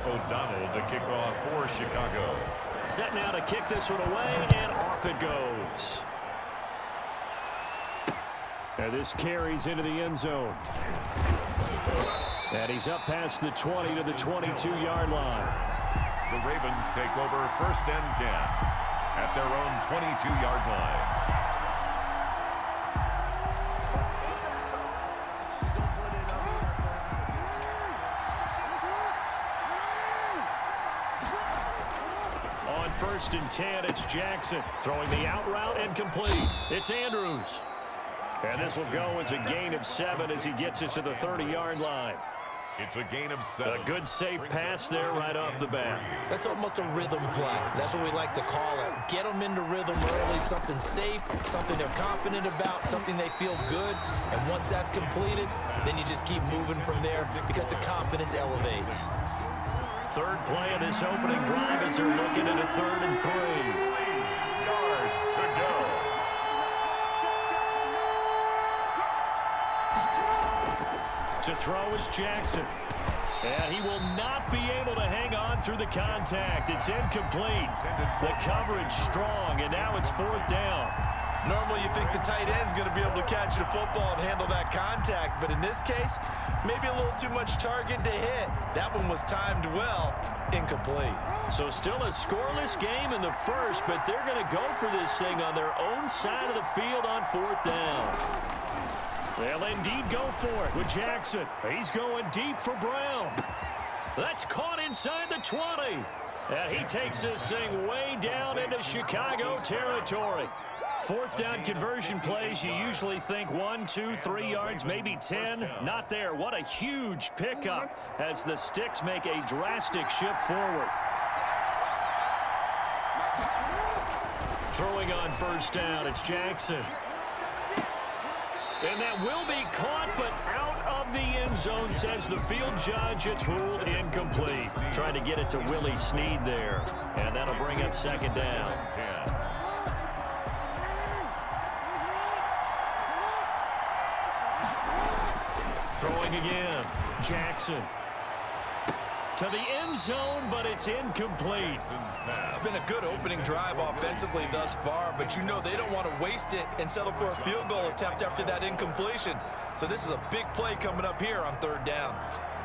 O'Donnell to kick off for Chicago. Set now to kick this one away, and off it goes. And this carries into the end zone. And he's up past the 20 to the 22-yard line. The Ravens take over 1st and 10 at their own 22-yard line. On 1st and 10, it's Jackson throwing the out route and complete. It's Andrews. And this will go as a gain of 7 as he gets it to the 30-yard line. It's a gain of 7. A good safe pass there right off the bat. That's almost a rhythm play. That's what we like to call it. Get them into rhythm early, something safe, something they're confident about, something they feel good. And once that's completed, then you just keep moving from there because the confidence elevates. Third play of this opening drive as they're looking at a 3rd and 3. 3 yards to go. To throw is Jackson. And he will not be able to hang on through the contact. It's incomplete. The coverage strong, and now it's 4th down. Normally you think the tight end's going to be able to catch the football and handle that contact, but in this case, maybe a little too much target to hit. That one was timed well, incomplete. So still a scoreless game in the first, but they're going to go for this thing on their own side of the field on 4th down. They'll indeed go for it with Jackson. He's going deep for Brown. That's caught inside the 20. And he takes this thing way down into Chicago territory. 4th down conversion plays, you usually think 1, 2, 3 yards, maybe 10. Not there. What a huge pickup as the Sticks make a drastic shift forward. Throwing on 1st down, it's Jackson. And that will be caught, but out of the end zone, says the field judge. It's ruled incomplete. Trying to get it to Willie Snead there. And that'll bring up 2nd down. Throwing again. Jackson. To the end zone, but it's incomplete. It's been a good opening drive offensively thus far, but you know they don't want to waste it and settle for a field goal attempt after that incompletion. So this is a big play coming up here on 3rd down.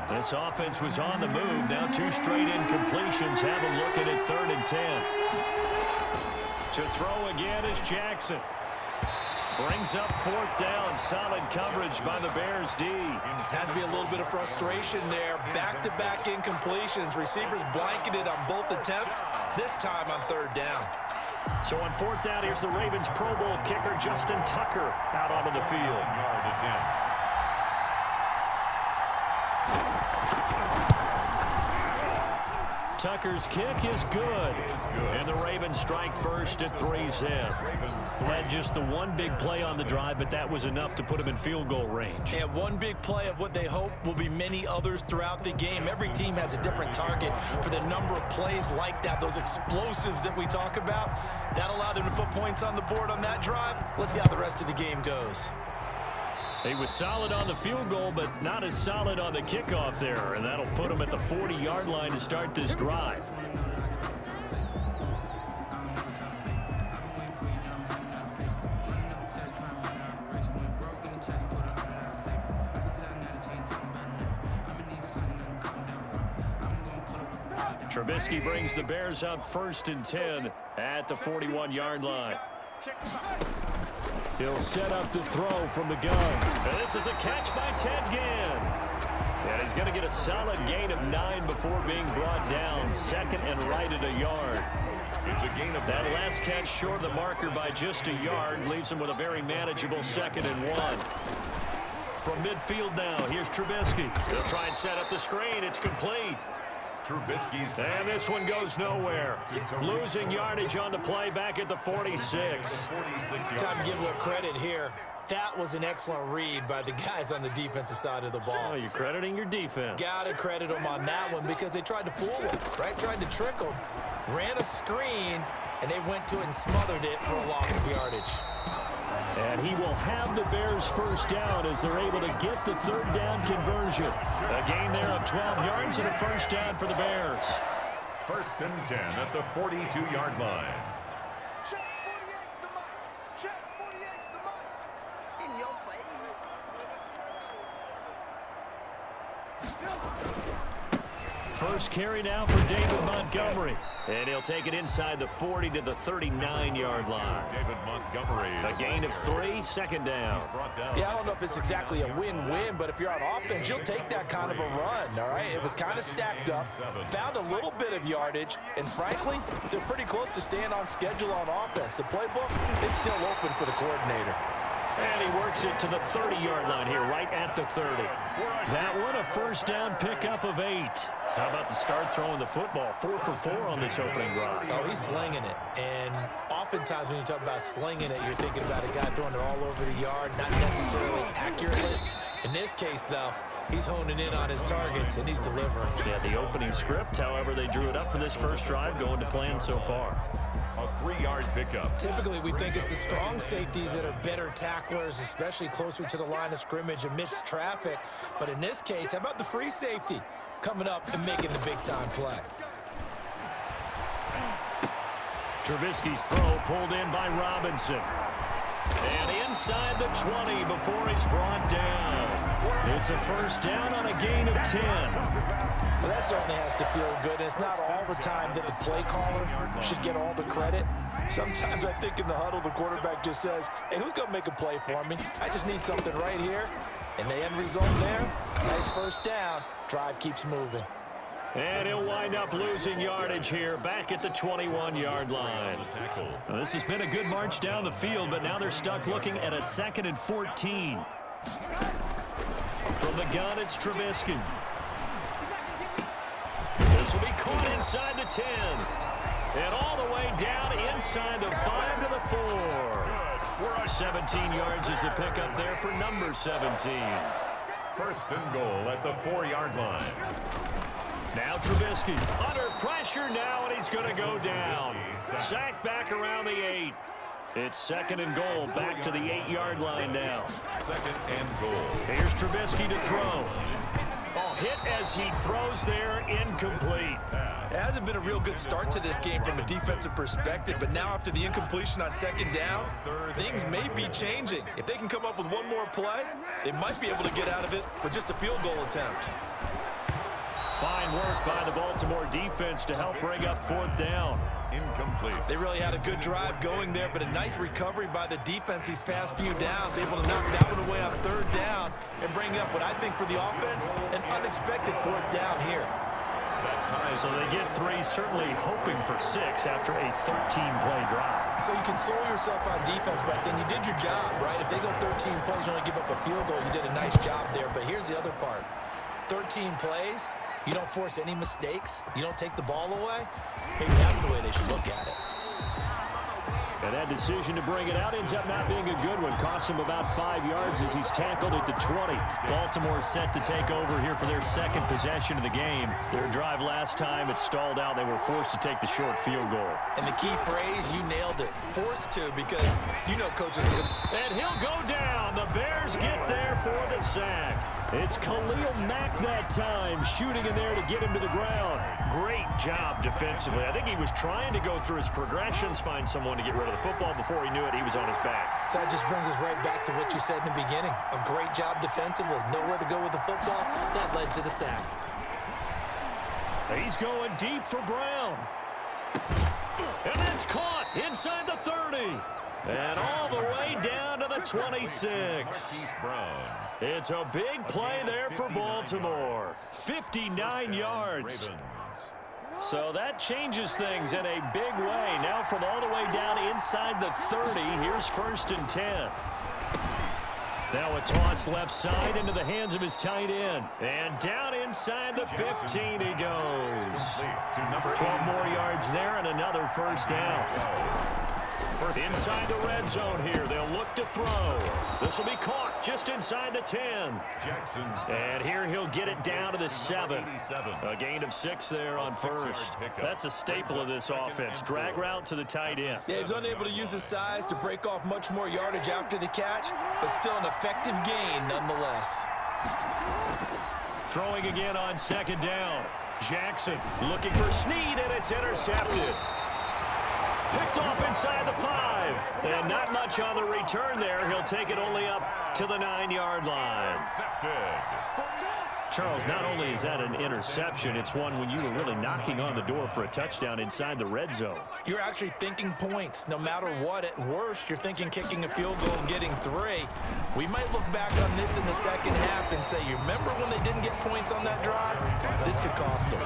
This offense was on the move. Now 2 straight incompletions have them looking at 3rd and 10. To throw again is Jackson. Brings up 4th down. Solid coverage by the Bears D. Has to be a little bit of frustration there. Back-to-back incompletions. Receivers blanketed on both attempts, this time on 3rd down. So on 4th down, here's the Ravens Pro Bowl kicker Justin Tucker out onto the field. Yard attempt. Tucker's kick is good. And the Ravens strike first at 3-zip. Had just the one big play on the drive, but that was enough to put him in field goal range. And one big play of what they hope will be many others throughout the game. Every team has a different target for the number of plays like that, those explosives that we talk about. That allowed him to put points on the board on that drive. Let's see how the rest of the game goes. He was solid on the field goal, but not as solid on the kickoff there, and that'll put him at the 40-yard line to start this drive. Trubisky brings the Bears up 1st and 10 at the 41-yard line. He'll set up to throw from the gun. And this is a catch by Ted Ginn. And he's going to get a solid gain of 9 before being brought down. 2nd and right at a yard. It's a gain of that last catch short of the marker by just a yard leaves him with a very manageable 2nd and 1. From midfield now, here's Trubisky. He'll try and set up the screen. It's complete. Trubisky's and this one goes nowhere. Losing yardage on the play back at the 46. Time to give a little credit here. That was an excellent read by the guys on the defensive side of the ball. Oh, you're crediting your defense. Got to credit them on that one because they tried to fool them, right? Tried to trick them. Ran a screen, and they went to it and smothered it for a loss of yardage. And he will have the Bears first down as they're able to get the third down conversion. A gain there of 12 yards and a first down for the Bears. 1st and 10 at the 42-yard line. Check 48's the mic. Check 48's the mic. In your face. First carry now for David Montgomery. And he'll take it inside the 40 to the 39-yard line. David Montgomery. A gain of 3, second down. Yeah, I don't know if it's exactly a win-win, but if you're on offense, you'll take that kind of a run, all right? It was kind of stacked up, found a little bit of yardage, and frankly, they're pretty close to staying on schedule on offense. The playbook is still open for the coordinator. And he works it to the 30-yard line here, right at the 30. That one, a first down pickup of 8. How about the start throwing the football? 4 for 4 on this opening drive. Oh, he's slinging it. And oftentimes when you talk about slinging it, you're thinking about a guy throwing it all over the yard, not necessarily accurately. In this case, though, he's honing in on his targets, and he's delivering. Yeah, the opening script, however, they drew it up for this first drive, going to plan so far. A 3-yard pickup. Typically, we think it's the strong safeties that are better tacklers, especially closer to the line of scrimmage amidst traffic. But in this case, how about the free safety coming up and making the big-time play? Trubisky's throw pulled in by Robinson. And inside the 20 before he's brought down. It's a first down on a gain of 10. Well, that certainly has to feel good. And it's not all the time that the play caller should get all the credit. Sometimes I think in the huddle, the quarterback just says, hey, who's going to make a play for me? I just need something right here. And the end result there, nice first down. Drive keeps moving. And he'll wind up losing yardage here back at the 21-yard line. Well, this has been a good march down the field, but now they're stuck looking at a 2nd and 14. From the gun, it's Trubisky. This will be caught inside the 10. And all the way down inside the 5 to the 4. 17 yards is the pickup there for number 17. 1st and goal at the 4-yard line. Now Trubisky under pressure now, and he's going to go down. Sacked back around the 8. It's 2nd and goal, back to the 8-yard line now. 2nd and goal. Here's Trubisky to throw. Oh, hit as he throws there, incomplete. It hasn't been a real good start to this game from a defensive perspective, but now after the incompletion on 2nd down, things may be changing. If they can come up with one more play, they might be able to get out of it with just a field goal attempt. Fine work by the Baltimore defense to help bring up 4th down. Incomplete. They really had a good drive going there, but a nice recovery by the defense these past few downs, able to knock that one away on 3rd down and bring up what I think for the offense, an unexpected 4th down here. So they get 3, certainly hoping for 6 after a 13-play drive. So you console yourself on defense by saying you did your job, right? If they go 13 plays, you only give up a field goal, you did a nice job there. But here's the other part. 13 plays, you don't force any mistakes, you don't take the ball away. Maybe that's the way they should look at it. And that decision to bring it out ends up not being a good one. Costs him about 5 yards as he's tackled at the 20. Baltimore set to take over here for their 2nd possession of the game. Their drive last time, it stalled out. They were forced to take the short field goal. And the key phrase, you nailed it. Forced to, because you know coaches are going to... And he'll go down. The Bears get there for the sack. It's Khalil Mack that time, shooting in there to get him to the ground. Great job defensively. I think he was trying to go through his progressions, find someone to get rid of the football. Before he knew it, he was on his back. So that just brings us right back to what you said in the beginning. A great job defensively. Nowhere to go with the football. That led to the sack. He's going deep for Brown. And that's caught inside the 30. And all the way down to the 26. It's a big play there for Baltimore. 59 yards. So that changes things in a big way. Now from all the way down inside the 30, here's 1st and 10. Now a toss left side into the hands of his tight end. And down inside the 15 he goes. 12 more yards there and another first down. Inside the red zone here. They'll look to throw. This will be caught just inside the 10. Jackson's. And here he'll get it down to the 7. A gain of 6 there on first. That's a staple of this offense. Drag route to the tight end. Yeah, he was unable to use his size to break off much more yardage after the catch, but still an effective gain nonetheless. Throwing again on second down. Jackson looking for Snead, and it's intercepted. Picked off inside the 5. And not much on the return there. He'll take it only up to the 9-yard line. Charles, not only is that an interception, it's one when you were really knocking on the door for a touchdown inside the red zone. You're actually thinking points. No matter what, at worst, you're thinking kicking a field goal and getting 3. We might look back on this in the second half and say, you remember when they didn't get points on that drive? This could cost them.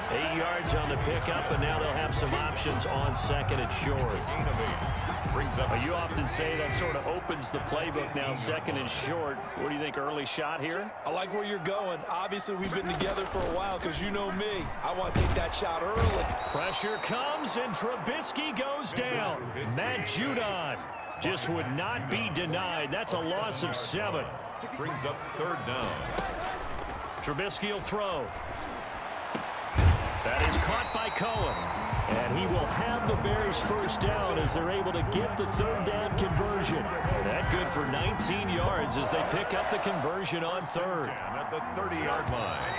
8 yards on the pickup, and now they'll have some options on second and short. You often say that sort of opens the playbook now, second and short. What do you think, early shot here? I like where you're going. Obviously, we've been together for a while because you know me. I want to take that shot early. Pressure comes, and Trubisky goes down. Matt Judon just would not be denied. That's a loss of 7. Brings up 3rd down. Trubisky will throw. That is caught by Cohen. And he will have the Bears first down as they're able to get the 3rd down conversion. That good for 19 yards as they pick up the conversion on 3rd. At the 30-yard line.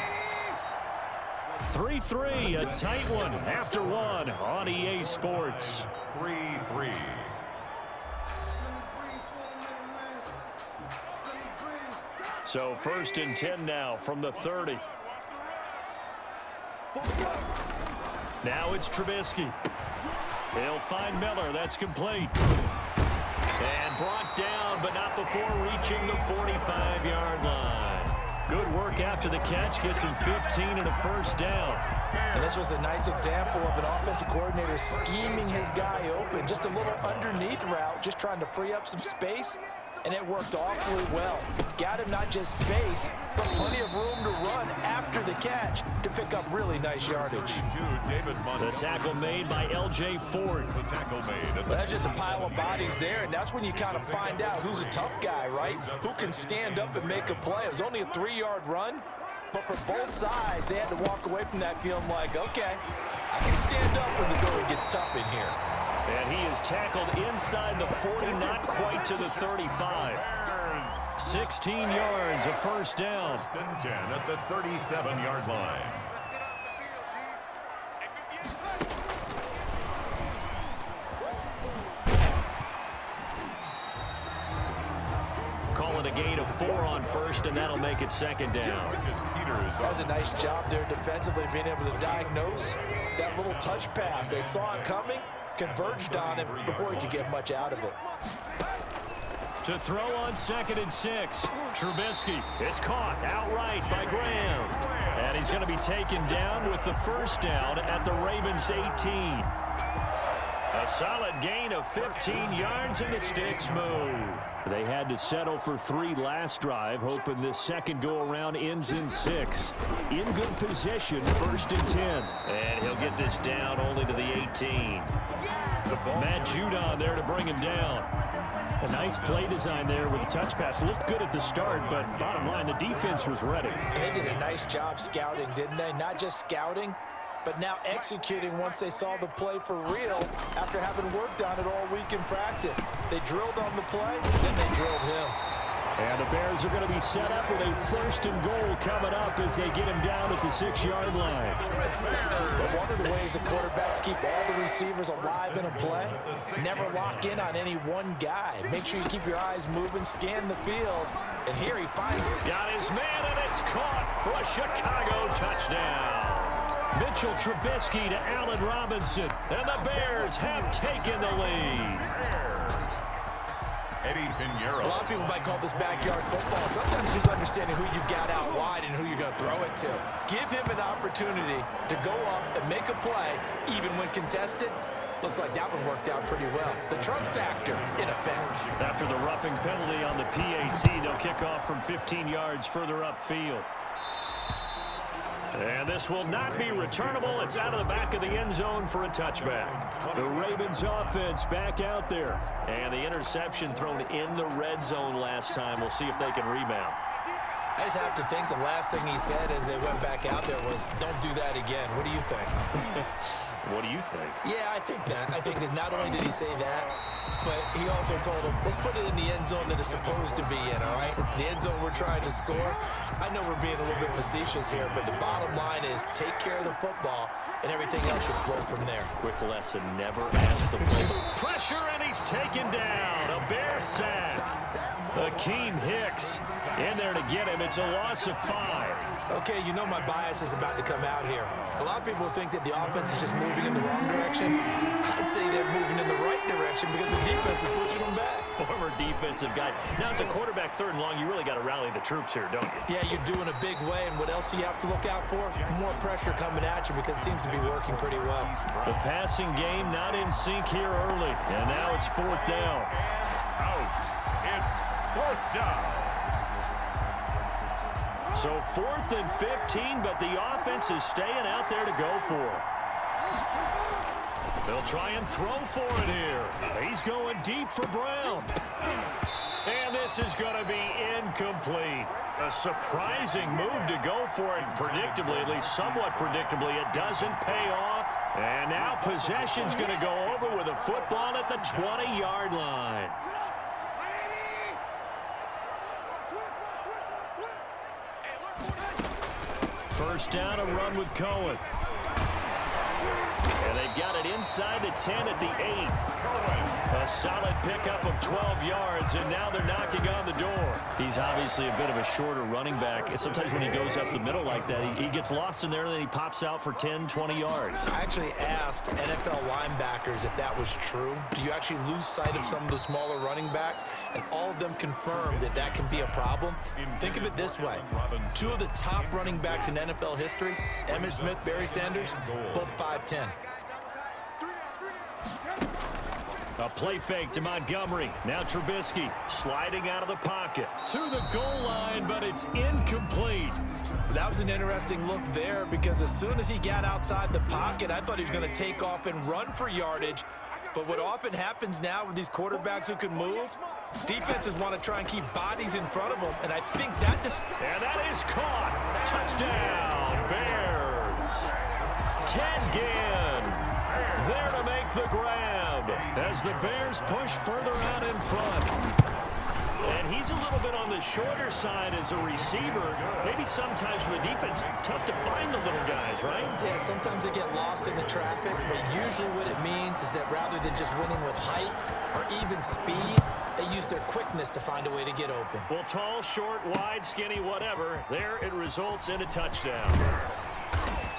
3-3, a tight one after 1 on EA Sports. 3-3. So 1st and 10 now from the 30. Now it's Trubisky. He'll find Miller. That's complete. And brought down, but not before reaching the 45-yard line. Good work after the catch. Gets him 15 and a first down. And this was a nice example of an offensive coordinator scheming his guy open. Just a little underneath route, just trying to free up some space. And it worked awfully well. Got him not just space, but plenty of room to run after the catch to pick up really nice yardage. The tackle made by L.J. Ford. The tackle made. Well, that's just a pile of bodies there, and that's when you kind of find out who's a tough guy, right? Who can stand up and make a play. It was only a 3-yard run, but for both sides, they had to walk away from that feeling like, okay, I can stand up when the going gets tough in here. And he is tackled inside the 40, not quite to the 35. 16 yards, a first down. 10 at the 37-yard line. Call it a gain of 4 on first, and that'll make it 2nd down. That's a nice job there defensively, being able to diagnose that little touch pass. They saw it coming, converged on it before he could get much out of it. To throw on 2nd and 6. Trubisky is caught outright by Graham. And he's going to be taken down with the first down at the Ravens 18. A solid gain of 15 yards, and the sticks move. They had to settle for 3 last drive, hoping this second go-around ends in 6. In good position, 1st and 10. And he'll get this down only to the 18. Matt Judon there to bring him down. A nice play design there with the touch pass. Looked good at the start, but bottom line, the defense was ready. And they did a nice job scouting, didn't they? Not just scouting, but now executing once they saw the play for real after having worked on it all week in practice. They drilled on the play, then they drilled him. And the Bears are going to be set up with a 1st and goal coming up as they get him down at the 6-yard line. But one of the ways the quarterbacks keep all the receivers alive in a play, never lock in on any one guy. Make sure you keep your eyes moving, scan the field, and here he finds it. Got his man, and it's caught for a Chicago touchdown. Mitchell Trubisky to Allen Robinson, and the Bears have taken the lead. A lot of people might call this backyard football. Sometimes just understanding who you've got out wide and who you're going to throw it to. Give him an opportunity to go up and make a play, even when contested. Looks like that one worked out pretty well. The trust factor in effect. After the roughing penalty on the PAT, they'll kick off from 15 yards further upfield. And this will not be returnable. It's out of the back of the end zone for a touchback. The Ravens offense back out there. And the interception thrown in the red zone last time. We'll see if they can rebound. I just have to think the last thing he said as they went back out there was, don't do that again. What do you think? What do you think? Yeah, I think that. I think that not only did he say that, but he also told him, let's put it in the end zone that it's supposed to be in, all right? The end zone we're trying to score. I know we're being a little bit facetious here, but the bottom line is take care of the football, and everything else should flow from there. Quick lesson, never ask the play. Pressure, and he's taken down. A Bear sack. Akeem Hicks in there to get him. It's a loss of 5. Okay, you know my bias is about to come out here. A lot of people think that the offense is just moving in the wrong direction. I'd say they're moving in the right direction because the defense is pushing them back. Former defensive guy. Now, as a quarterback 3rd and long, you really got to rally the troops here, don't you? Yeah, you're doing a big way, and what else do you have to look out for? More pressure coming at you because it seems to be working pretty well. The passing game not in sync here early, and now it's 4th down. Out. It's 4th down. So 4th and 15, but the offense is staying out there to go for it. They'll try and throw for it here. He's going deep for Brown. And this is going to be incomplete. A surprising move to go for it. Predictably, at least somewhat predictably, it doesn't pay off. And now possession's going to go over with a football at the 20-yard line. First down, a run with Cohen. And they've got it inside the 10 at the 8. A solid pickup of 12 yards, and now they're knocking on the door. He's obviously a bit of a shorter running back. Sometimes when he goes up the middle like that, he gets lost in there, and then he pops out for 10, 20 yards. I actually asked NFL linebackers if that was true. Do you actually lose sight of some of the smaller running backs? And all of them confirmed that that can be a problem. Think of it this way. 2 of the top running backs in NFL history, Emmitt Smith, Barry Sanders, both 5'10". A play fake to Montgomery. Now Trubisky sliding out of the pocket to the goal line, but it's incomplete. That was an interesting look there because as soon as he got outside the pocket, I thought he was going to take off and run for yardage. But what often happens now with these quarterbacks who can move, defenses want to try and keep bodies in front of them, and I think that just... And that is caught. Touchdown, Bears. Ted Ginn there to make the grab as the Bears push further out in front. And he's a little bit on the shorter side as a receiver. Maybe sometimes for the defense, tough to find the little guys, right? Yeah, sometimes they get lost in the traffic, but usually what it means is that rather than just winning with height or even speed, they use their quickness to find a way to get open. Well, tall, short, wide, skinny, whatever, there it results in a touchdown.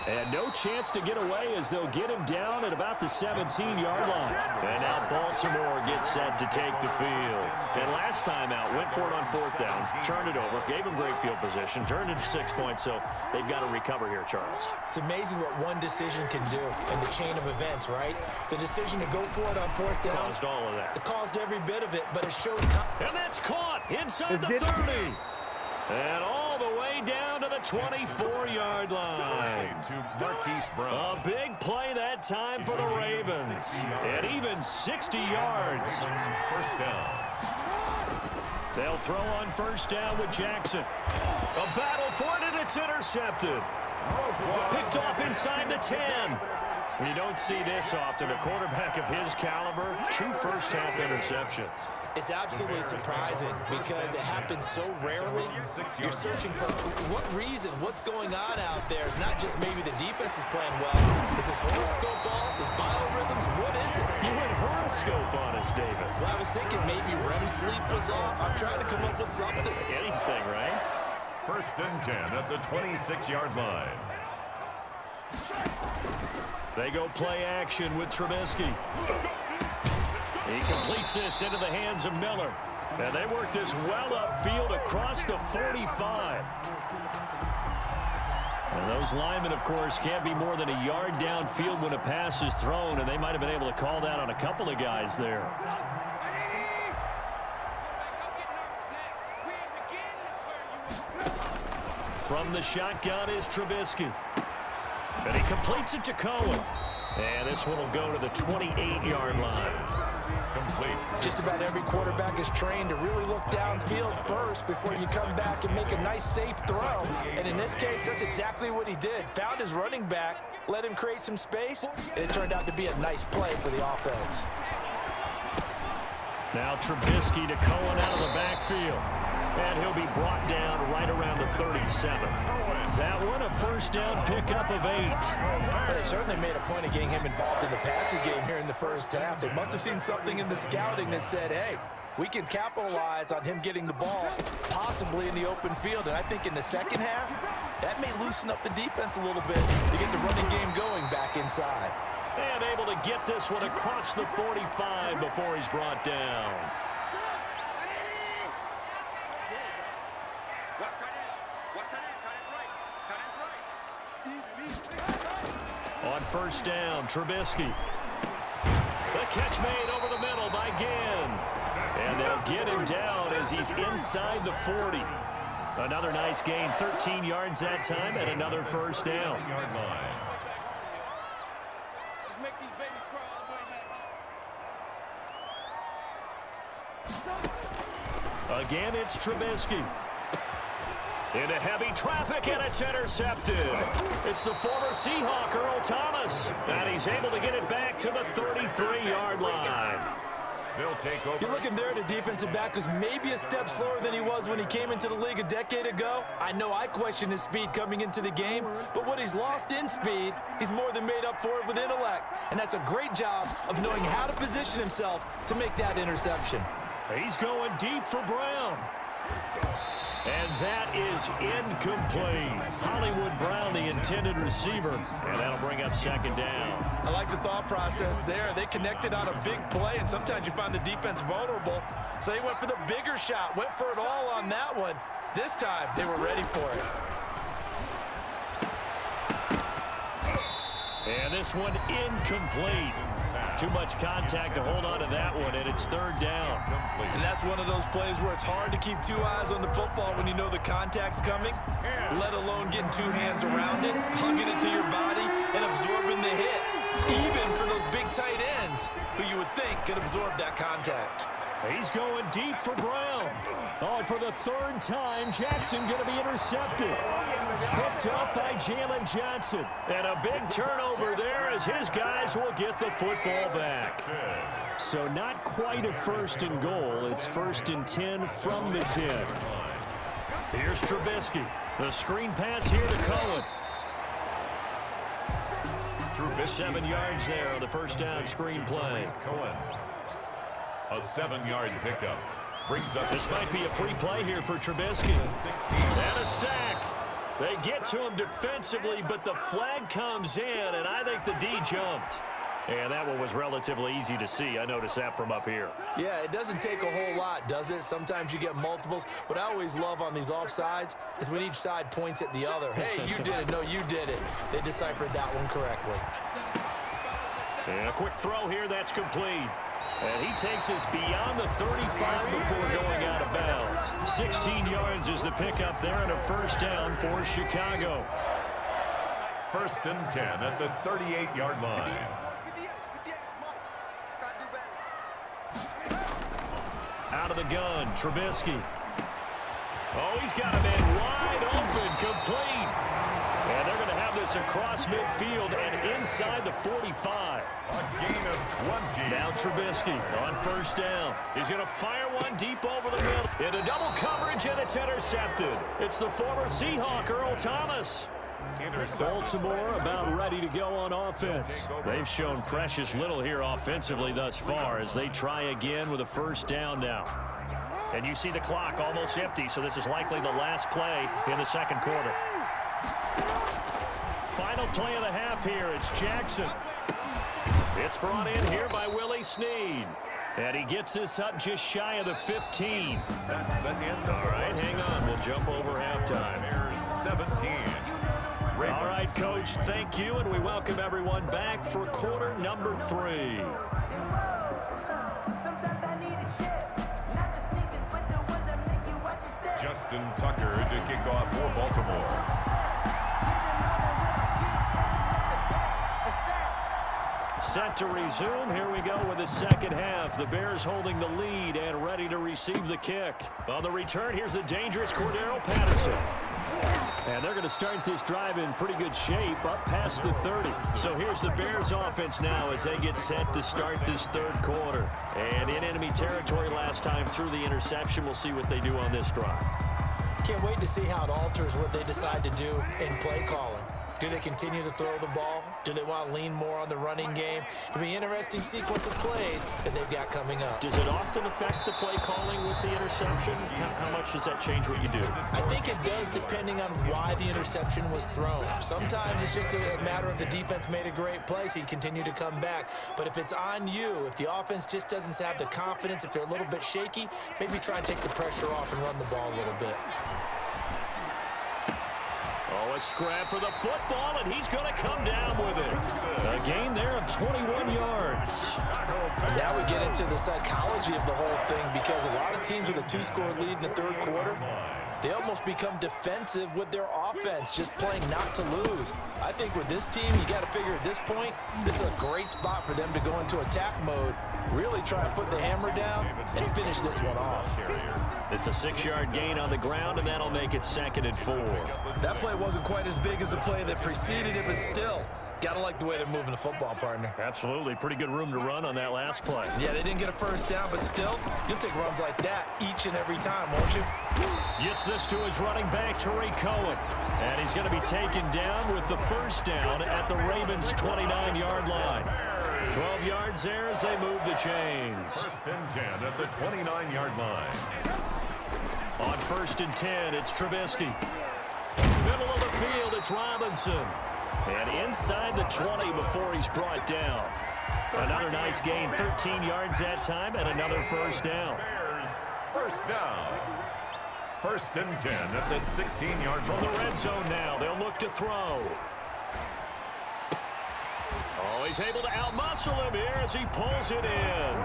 And no chance to get away as they'll get him down at about the 17-yard line. And now Baltimore gets set to take the field. And last time out, went for it on 4th down, turned it over, gave him great field position, turned it to 6 points, so they've got to recover here, Charles. It's amazing what one decision can do in the chain of events, right? The decision to go for it on 4th down. Caused all of that. It caused every bit of it, but it showed... And that's caught inside the 30. And all the way down to the 24-yard line. A big play that time for the Ravens. And even 60 yards. First down. They'll throw on 1st down with Jackson. A battle for it, and it's intercepted. Picked off inside the 10. You don't see this often. A quarterback of his caliber, 2 first-half interceptions. It's absolutely surprising because it happens so rarely. You're searching for what reason, what's going on out there. It's not just maybe the defense is playing well. Is his horoscope off? Is biorhythms? What is it? You went horoscope on us, David. Well, I was thinking maybe REM sleep was off. I'm trying to come up with something. Anything, right? 1st and 10 at the 26-yard line. They go play action with Trubisky. He completes this into the hands of Miller. And they work this well upfield across the 45. And those linemen, of course, can't be more than a yard downfield when a pass is thrown, and they might have been able to call that on a couple of guys there. From the shotgun is Trubisky. And he completes it to Cohen. And this one will go to the 28-yard line. Complete. Just about every quarterback is trained to really look downfield first before you come back and make a nice, safe throw. And in this case, that's exactly what he did. Found his running back, let him create some space, and it turned out to be a nice play for the offense. Now Trubisky to Cohen out of the backfield. And he'll be brought down right around the 37. That one, a first down pickup of 8. Well, they certainly made a point of getting him involved in the passing game here in the first half. They must have seen something in the scouting that said, hey, we can capitalize on him getting the ball, possibly in the open field. And I think in the second half, that may loosen up the defense a little bit to get the running game going back inside. And able to get this one across the 45 before he's brought down. On first down, Trubisky. The catch made over the middle by Ginn. And they'll get him down as he's inside the 40. Another nice gain, 13 yards that time, and another first down. Again, it's Trubisky. Into heavy traffic, and it's intercepted. It's the former Seahawk, Earl Thomas. And he's able to get it back to the 33-yard line. They'll take over. You're looking there, the defensive back was maybe a step slower than he was when he came into the league a decade ago. I know I questioned his speed coming into the game, but what he's lost in speed, he's more than made up for it with intellect. And that's a great job of knowing how to position himself to make that interception. He's going deep for Brown. And that is incomplete. Hollywood Brown, the intended receiver. And that'll bring up second down. I like the thought process there. They connected on a big play, and sometimes you find the defense vulnerable. So they went for the bigger shot, went for it all on that one. This time, they were ready for it. And this one incomplete. Too much contact to hold on to that one, and it's third down. And that's one of those plays where it's hard to keep two eyes on the football when you know the contact's coming, let alone getting two hands around it, hugging it to your body, and absorbing the hit, even for those big tight ends who you would think could absorb that contact. He's going deep for Brown. Oh, for the third time, Jackson going to be intercepted. Picked up by Jalen Johnson. And a big turnover there as his guys will get the football back. So not quite a first and goal. It's first and 10 from the 10. Here's Trubisky. The screen pass here to Cohen. Trubisky. 7 yards there on the first down screen play. Cohen. A 7-yard pickup. Brings up. This might be a free play here for Trubisky. And a sack. They get to him defensively, but the flag comes in, and I think the D jumped. And that one was relatively easy to see. I noticed that from up here. Yeah, it doesn't take a whole lot, does it? Sometimes you get multiples. What I always love on these offsides is when each side points at the other. Hey, you did it. No, you did it. They deciphered that one correctly. And a quick throw here. That's complete. And he takes us beyond the 35 before going out of bounds. 16 yards is the pickup there and a first down for Chicago. First and 10 at the 38-yard line. Out of the gun, Trubisky. Oh, he's got a man wide open, complete. And they're going to have this across midfield and inside the 45. A gain of 20. Now Trubisky on first down. He's going to fire one deep over the middle. Into double coverage, and it's intercepted. It's the former Seahawk, Earl Thomas. Baltimore about ready to go on offense. They've shown precious little here offensively thus far as they try again with a first down now. And you see the clock almost empty, so this is likely the last play in the second quarter. Final play of the half here. It's Jackson. It's brought in here by Willie Snead. And he gets this up just shy of the 15. That's the end. All right, hang on. We'll jump over halftime. There's 17. All right, Coach, thank you, and we welcome everyone back for quarter number 3. Just Justin Tucker to kick off for Baltimore. Set to resume. Here we go with the second half. The Bears holding the lead and ready to receive the kick. On the return, here's the dangerous Cordero Patterson. And they're going to start this drive in pretty good shape up past the 30. So here's the Bears offense now as they get set to start this third quarter. And in enemy territory last time through the interception. We'll see what they do on this drive. Can't wait to see how it alters what they decide to do in play calling. Do they continue to throw the ball? Do they want to lean more on the running game? It'll be an interesting sequence of plays that they've got coming up. Does it often affect the play calling with the interception? How much does that change what you do? I think it does depending on why the interception was thrown. Sometimes it's just a matter of the defense made a great play, so you continue to come back. But if it's on you, if the offense just doesn't have the confidence, if they're a little bit shaky, maybe try and take the pressure off and run the ball a little bit. Oh, a scrap for the football, and he's going to come down with it. A gain there of 21 yards. And now we get into the psychology of the whole thing, because a lot of teams with a two-score lead in the third quarter, they almost become defensive with their offense, just playing not to lose. I think with this team, you got to figure at this point, this is a great spot for them to go into attack mode, really try and put the hammer down and finish this one off. It's a 6-yard gain on the ground, and that'll make it 2nd and 4. That play wasn't quite as big as the play that preceded it, but still, gotta like the way they're moving the football, partner. Absolutely. Pretty good room to run on that last play. Yeah, they didn't get a first down, but still, you'll take runs like that each and every time, won't you? Gets this to his running back, Tariq Cohen. And he's going to be taken down with the first down at the Ravens' 29-yard line. 12 yards there as they move the chains. 1st and 10 at the 29-yard line. On 1st and 10, it's Trubisky. Middle of the field, it's Robinson. And inside the 20 before he's brought down. Another nice gain, 13 yards that time, and another first down. Bears, first down. 1st and 10 at the 16-yard From line. the red zone now, they'll look to throw. Oh, he's able to outmuscle him here as he pulls it in.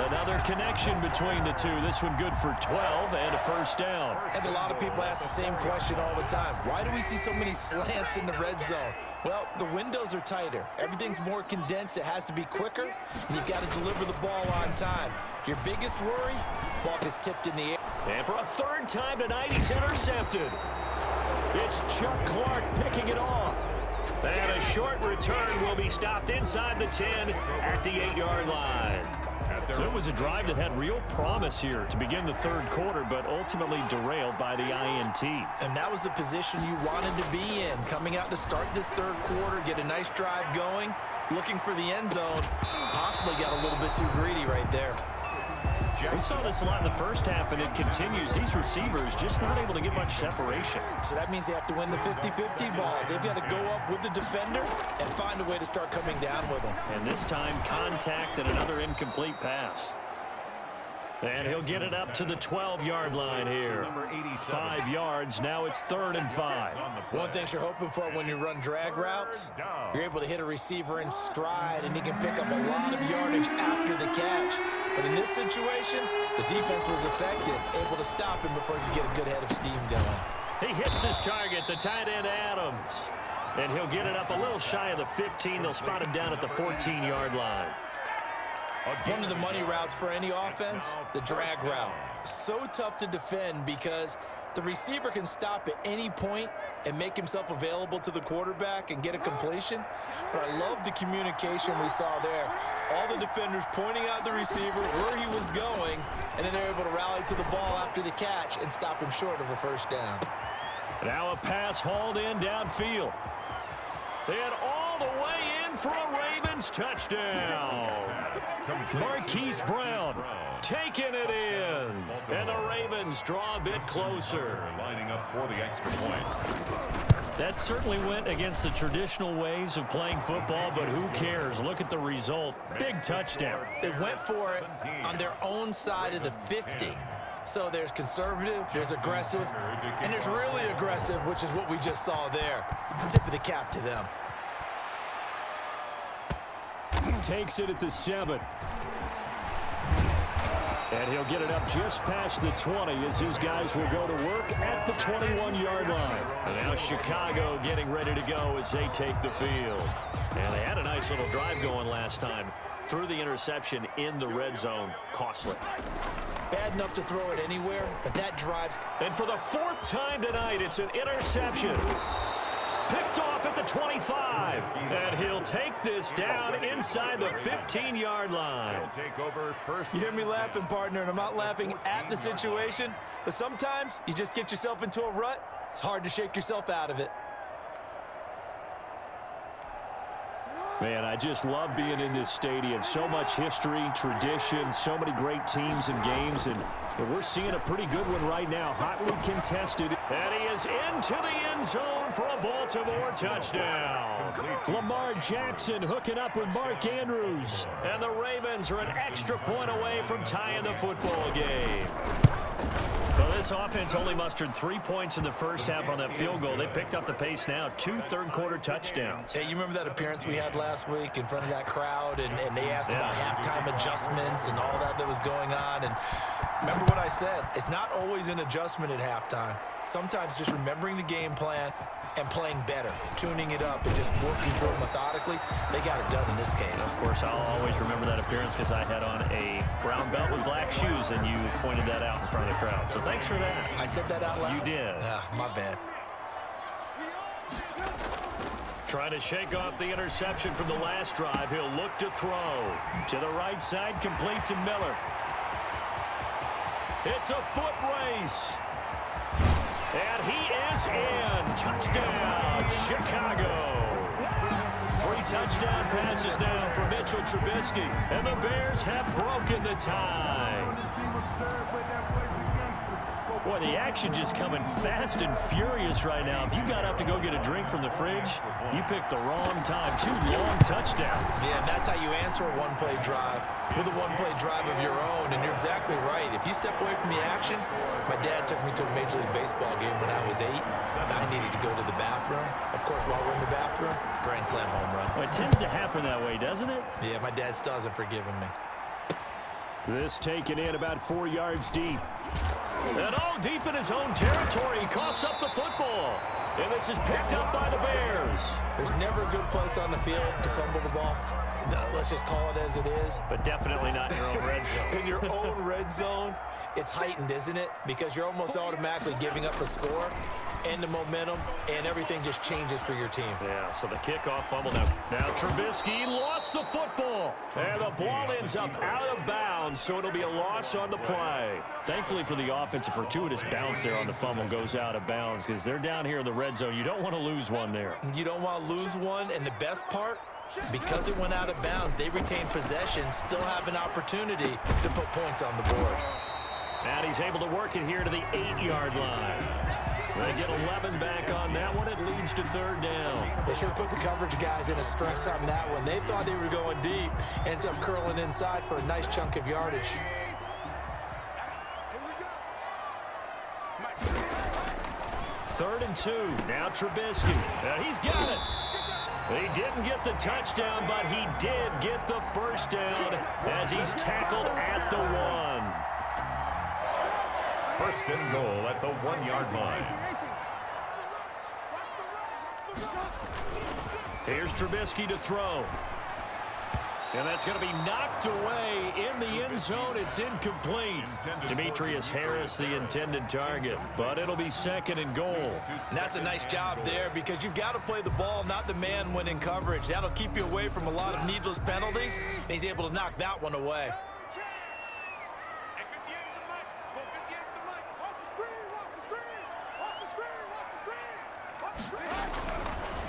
Another connection between the two. This one good for 12 and a first down. I think a lot of people ask the same question all the time. Why do we see so many slants in the red zone? Well, the windows are tighter. Everything's more condensed. It has to be quicker, and you've got to deliver the ball on time. Your biggest worry? Ball gets tipped in the air. And for a third time tonight, he's intercepted. It's Chuck Clark picking it off. And a short return will be stopped inside the 10 at the 8-yard line. So it was a drive that had real promise here to begin the third quarter, but ultimately derailed by the INT. And that was the position you wanted to be in, coming out to start this third quarter, get a nice drive going, looking for the end zone. Possibly got a little bit too greedy right there. We saw this a lot in the first half, and it continues. These receivers just not able to get much separation. So that means they have to win the 50-50 balls. They've got to go up with the defender and find a way to start coming down with them. And this time, contact and another incomplete pass. And he'll get it up to the 12-yard line here. 5 yards. Now it's 3rd and 5. One thing you're hoping for when you run drag routes, you're able to hit a receiver in stride, and he can pick up a lot of yardage after the catch. But in this situation, the defense was effective, able to stop him before he could get a good head of steam going. He hits his target, the tight end Adams. And he'll get it up a little shy of the 15. They'll spot him down at the 14-yard line. One of the money routes for any offense, the drag route. So tough to defend because the receiver can stop at any point and make himself available to the quarterback and get a completion. But I love the communication we saw there. All the defenders pointing out the receiver, where he was going, and then they're able to rally to the ball after the catch and stop him short of a first down. Now a pass hauled in downfield. And all the way in for a Ravens touchdown. Marquise Brown taking it in. And the Ravens draw a bit closer. Lining up for the extra point. That certainly went against the traditional ways of playing football, but who cares? Look at the result. Big touchdown. They went for it on their own side of the 50. So there's conservative, there's aggressive, and there's really aggressive, which is what we just saw there. Tip of the cap to them. Takes it at the 7. And he'll get it up just past the 20 as his guys will go to work at the 21-yard line. And now Chicago getting ready to go as they take the field. And they had a nice little drive going last time. Threw the interception in the red zone. Costly. Bad enough to throw it anywhere, but that drives. And for the 4th time tonight, it's an interception. Picked off at the 25. And he'll take this down inside the 15-yard line. Take over first. You hear me laughing, partner, and I'm not laughing at the situation, but sometimes you just get yourself into a rut. It's hard to shake yourself out of it. Man, I just love being in this stadium. So much history, tradition, so many great teams and games, and we're seeing a pretty good one right now. Hotly contested. And he is into the end zone for a Baltimore touchdown. Lamar Jackson hooking up with Mark Andrews. And the Ravens are an extra point away from tying the football game. So this offense only mustered 3 points in the first half on that field goal. They picked up the pace now. 2 third-quarter touchdowns. Hey, you remember that appearance we had last week in front of that crowd, and they asked about halftime adjustments and all that was going on, and remember what I said. It's not always an adjustment at halftime. Sometimes just remembering the game plan and playing better, tuning it up, and just working through it methodically. They got it done in this case. Of course, I'll always remember that appearance because I had on a brown belt with black shoes, and you pointed that out in front of the crowd. So thanks for that. I said that out loud? You did. My bad. Trying to shake off the interception from the last drive. He'll look to throw. To the right side, complete to Miller. It's a foot race. And he is in. Touchdown, Chicago. 3 touchdown passes now for Mitchell Trubisky. And the Bears have broken the tie. Boy, the action just coming fast and furious right now. If you got up to go get a drink from the fridge, you picked the wrong time. 2 long touchdowns. Yeah, and that's how you answer a one-play drive with a one-play drive of your own. And you're exactly right. If you step away from the action, my dad took me to a Major League Baseball game when I was 8, and I needed to go to the bathroom. Of course, while we're in the bathroom, grand slam home run. Well, it tends to happen that way, doesn't it? Yeah, my dad still hasn't forgiven me. This taken in about 4 yards deep. And all deep in his own territory. He coughs up the football. And this is picked up by the Bears. There's never a good place on the field to fumble the ball. Let's just call it as it is. But definitely not in your own red zone. In your own red zone, it's heightened, isn't it? Because you're almost automatically giving up a score and the momentum, and everything just changes for your team. Yeah, so the kickoff fumble now. Now Trubisky lost the football. And the ball ends up out of bounds, so it'll be a loss on the play. Thankfully for the offense, a fortuitous bounce there on the fumble goes out of bounds because they're down here in the red zone. You don't want to lose one there. You don't want to lose one, and the best part, because it went out of bounds, they retain possession, still have an opportunity to put points on the board. And he's able to work it here to the 8-yard line. They get 11 back on that one. It leads to 3rd down. They sure put the coverage guys in a stress on that one. They thought they were going deep. Ends up curling inside for a nice chunk of yardage. 3rd and 2. Now Trubisky. Now he's got it. He didn't get the touchdown, but he did get the first down as he's tackled at the 1. First and goal at the 1-yard line. Here's Trubisky to throw. And that's going to be knocked away in the end zone. It's incomplete. Demetrius Harris, the intended target. But it'll be 2nd and goal. And that's a nice job there because you've got to play the ball, not the man when in coverage. That'll keep you away from a lot of needless penalties. And he's able to knock that one away.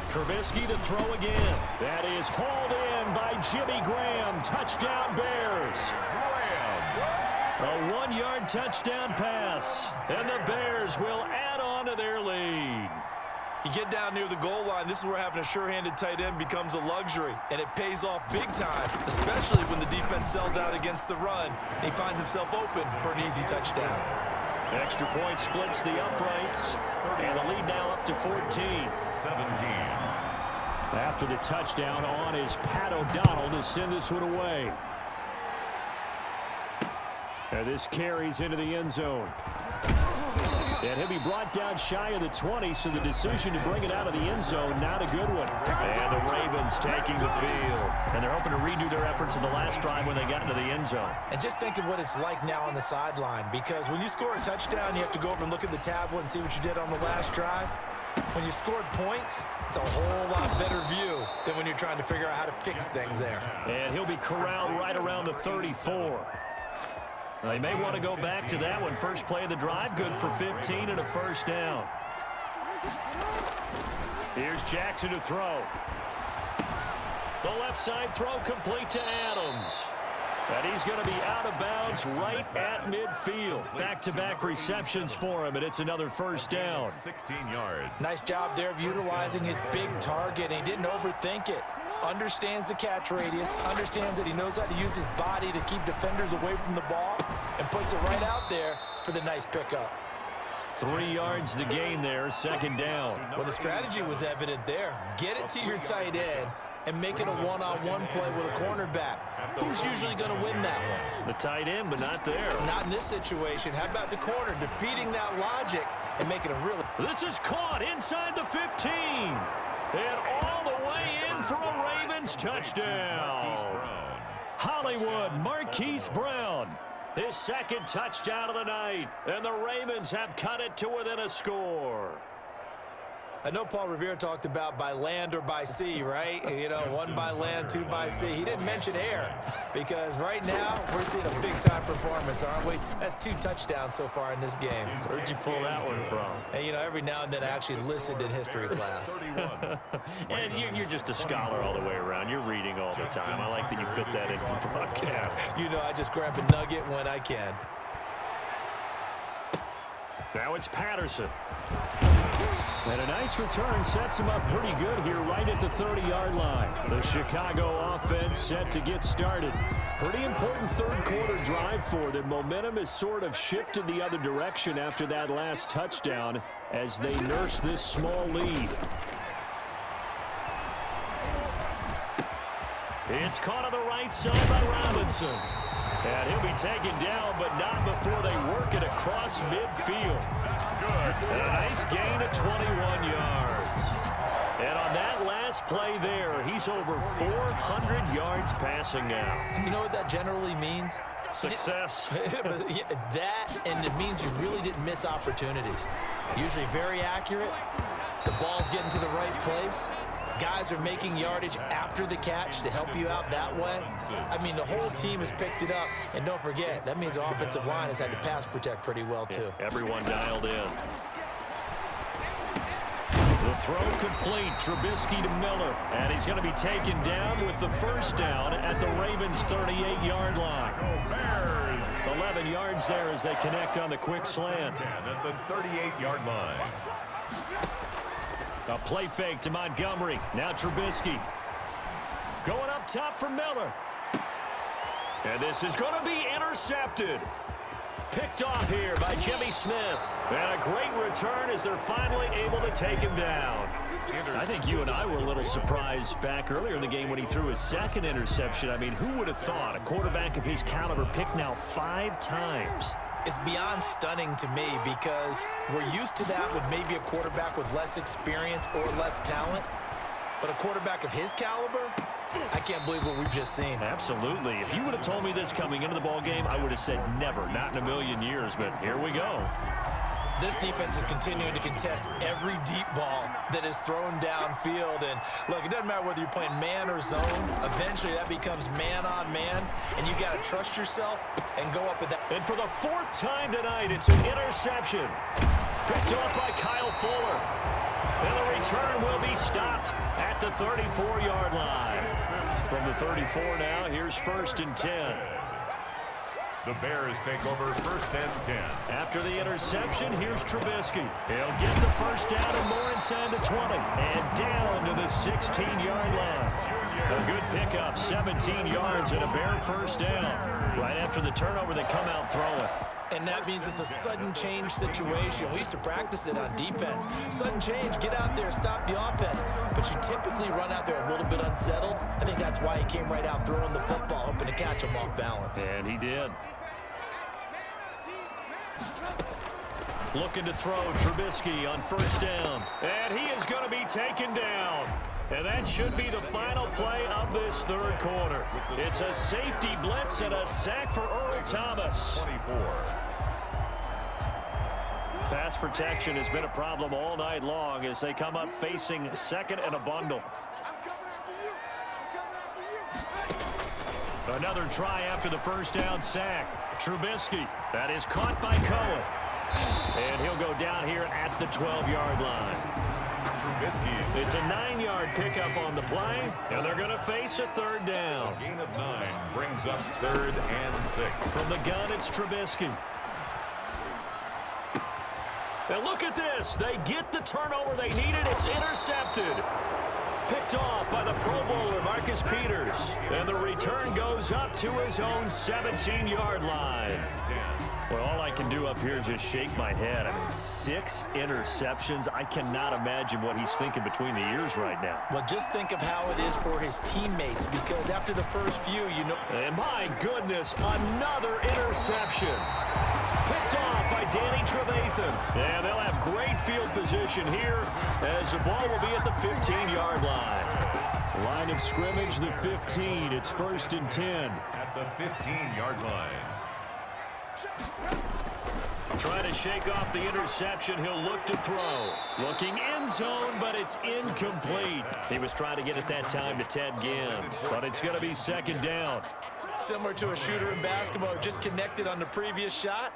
Trubisky to throw again. That is hauled in by Jimmy Graham. Touchdown Bears. A 1-yard touchdown pass. And the Bears will add on to their lead. You get down near the goal line, this is where having a sure-handed tight end becomes a luxury. And it pays off big time, especially when the defense sells out against the run. And he finds himself open for an easy touchdown. Extra point splits the uprights. And the lead now up to 14. 17. After the touchdown on is Pat O'Donnell to send this one away. And this carries into the end zone. And he'll be brought down shy of the 20, so the decision to bring it out of the end zone, not a good one. And the Ravens taking the field. And they're hoping to redo their efforts in the last drive when they got into the end zone. And just think of what it's like now on the sideline, because when you score a touchdown, you have to go over and look at the tablet and see what you did on the last drive. When you scored points, it's a whole lot better view than when you're trying to figure out how to fix things there. And he'll be corralled right around the 34. They may want to go back to that one. First play of the drive, good for 15 and a first down. Here's Jackson to throw. The left side throw complete to Adams. And he's going to be out of bounds right at midfield. Back-to-back receptions for him, and it's another first down. 16 yards. Nice job there of utilizing his big target. He didn't overthink it. Understands the catch radius, understands that he knows how to use his body to keep defenders away from the ball, and puts it right out there for the nice pickup. 3 yards the gain there, second down. Well, the strategy was evident there. Get it to your tight end and make it a one-on-one play with a cornerback. Who's usually going to win that one? The tight end, but not there. Not in this situation. How about the corner defeating that logic and making a really... This is caught inside the 15. And all the way in for a Ravens touchdown. Hollywood Marquise Brown. His second touchdown of the night. And the Ravens have cut it to within a score. I know Paul Revere talked about by land or by sea, right? You know, 1 by land, 2 by sea. He didn't mention air because right now we're seeing a big-time performance, aren't we? That's 2 touchdowns so far in this game. Where'd you pull that one from? And, you know, every now and then I actually listened in history class. And you're just a scholar all the way around. You're reading all the time. I like that you fit that in for broadcast. You know, I just grab a nugget when I can. Now it's Patterson. And a nice return sets him up pretty good here right at the 30-yard line. The Chicago offense set to get started. Pretty important third-quarter drive for them. Momentum has sort of shifted the other direction after that last touchdown as they nurse this small lead. It's caught on the right side by Robinson. And he'll be taken down, but not before they work it across midfield. And a nice gain of 21 yards. And on that last play there, he's over 400 yards passing now. You know what that generally means? Success. That, and it means you really didn't miss opportunities. Usually very accurate. The ball's getting to the right place. Guys are making yardage after the catch to help you out that way. I mean, the whole team has picked it up. And don't forget, that means the offensive line has had to pass protect pretty well, too. Yeah, everyone dialed in. The throw complete. Trubisky to Miller. And he's going to be taken down with the first down at the Ravens' 38-yard line. 11 yards there as they connect on the quick slant. At the 38-yard line. A play fake to Montgomery. Now Trubisky. Going up top for Miller. And this is going to be intercepted. Picked off here by Jimmy Smith. And a great return as they're finally able to take him down. I think you and I were a little surprised back earlier in the game when he threw his second interception. I mean, who would have thought a quarterback of his caliber picked now 5 times? It's beyond stunning to me because we're used to that with maybe a quarterback with less experience or less talent. But a quarterback of his caliber, I can't believe what we've just seen. Absolutely. If you would have told me this coming into the ball game, I would have said never, not in a million years. But here we go. This defense is continuing to contest every deep ball that is thrown downfield. And look, it doesn't matter whether you're playing man or zone. Eventually, that becomes man on man, and you got to trust yourself and go up with that. And for the 4th time tonight, it's an interception. Picked off by Kyle Fuller. And the return will be stopped at the 34-yard line. From the 34 now, here's 1st and 10. The Bears take over 1st and 10. After the interception, here's Trubisky. He'll get the first down and more inside the 20. And down to the 16-yard line. A good pickup, 17 yards and a Bear first down. Right after the turnover, they come out throwing. And that means it's a sudden change situation. We used to practice it on defense. Sudden change, get out there, stop the offense. But you typically run out there a little bit unsettled. I think that's why he came right out throwing the football, hoping to catch him off balance. And he did. Looking to throw Trubisky on first down. And he is going to be taken down. And that should be the final play of this third quarter. It's a safety blitz and a sack for Earl Thomas. 24. Pass protection has been a problem all night long as they come up facing second and a bundle. Another try after the first down sack. Trubisky, that is caught by Cohen. And he'll go down here at the 12-yard line. It's a 9-yard pickup on the play, and they're going to face a third down. A gain of 9 brings up 3rd and 6. From the gun, it's Trubisky. Now look at this. They get the turnover they needed. It's intercepted. Picked off by the Pro Bowler, Marcus Peters. And the return goes up to his own 17-yard line. Well, all I can do up here is just shake my head. I mean, 6 interceptions. I cannot imagine what he's thinking between the ears right now. Well, just think of how it is for his teammates, because after the first few, you know... And my goodness, another interception. Picked off by Danny Trevathan. And they'll have great field position here as the ball will be at the 15-yard line. Line of scrimmage, the 15. It's 1st and 10. At the 15-yard line. Trying to shake off the interception. He'll look to throw. Looking end zone, but it's incomplete. He was trying to get it that time to Ted Ginn, but it's going to be 2nd down. Similar to a shooter in basketball, just connected on the previous shot.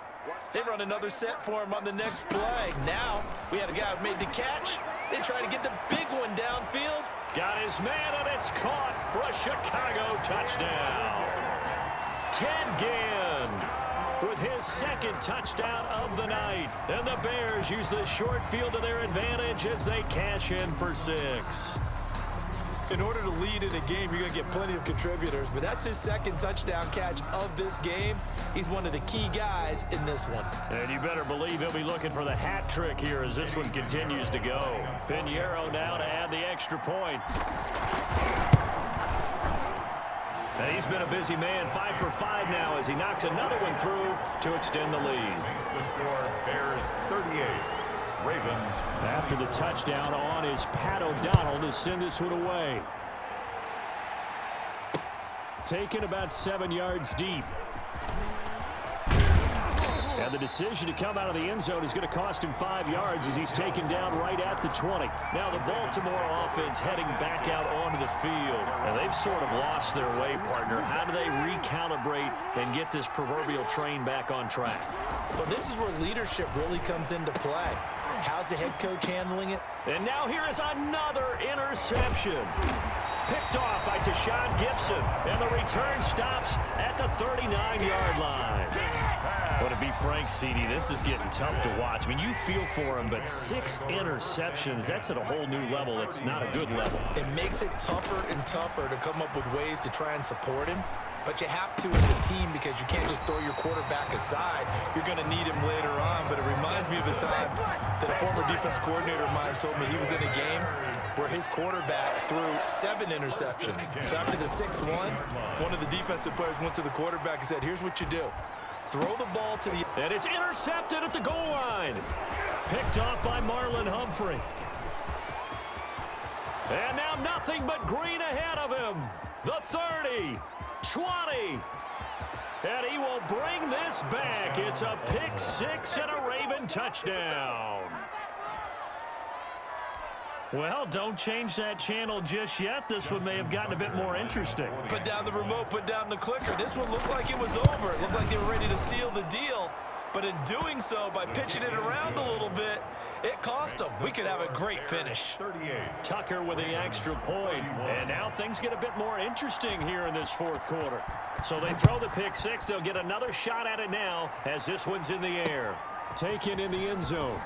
They run another set for him on the next play. Now, we had a guy who made the catch. They try to get the big one downfield. Got his man, and it's caught for a Chicago touchdown. Ted Ginn with his 2nd touchdown of the night. And the Bears use the short field to their advantage as they cash in for 6. In order to lead in a game, you're going to get plenty of contributors, but that's his 2nd touchdown catch of this game. He's one of the key guys in this one. And you better believe he'll be looking for the hat trick here as this one continues to go. Pinheiro now to add the extra point. And he's been a busy man, 5 for 5 now as he knocks another one through to extend the lead. Makes the score Bears 38. Ravens. After the touchdown on is Pat O'Donnell to send this one away. Taken about 7 yards deep. And the decision to come out of the end zone is going to cost him 5 yards as he's taken down right at the 20. Now the Baltimore offense heading back out onto the field. And they've sort of lost their way, partner. How do they recalibrate and get this proverbial train back on track? Well, this is where leadership really comes into play. How's the head coach handling it? And now here is another interception. Picked off by Deshaun Gibson. And the return stops at the 39-yard line. But to be frank, CD, this is getting tough to watch. I mean, you feel for him, but 6 interceptions, that's at a whole new level. It's not a good level. It makes it tougher and tougher to come up with ways to try and support him. But you have to as a team because you can't just throw your quarterback aside. You're going to need him later on. But it reminds me of the time that a former defense coordinator of mine told me he was in a game where his quarterback threw 7 interceptions. So after the 6th one of the defensive players went to the quarterback and said, here's what you do. Throw the ball to the... And it's intercepted at the goal line. Picked off by Marlon Humphrey. And now nothing but green ahead of him. The 30, 20. And he will bring this back. It's a pick 6 and a Raven touchdown. Well, don't change that channel just yet. This one may have gotten a bit more interesting. Put down the remote, put down the clicker. This one looked like it was over. It looked like they were ready to seal the deal. But in doing so, by pitching it around a little bit, it cost them. We could have a great finish. 38. Tucker with the extra point. And now things get a bit more interesting here in this 4th quarter. So they throw the pick 6. They'll get another shot at it now as this one's in the air. Taken in the end zone.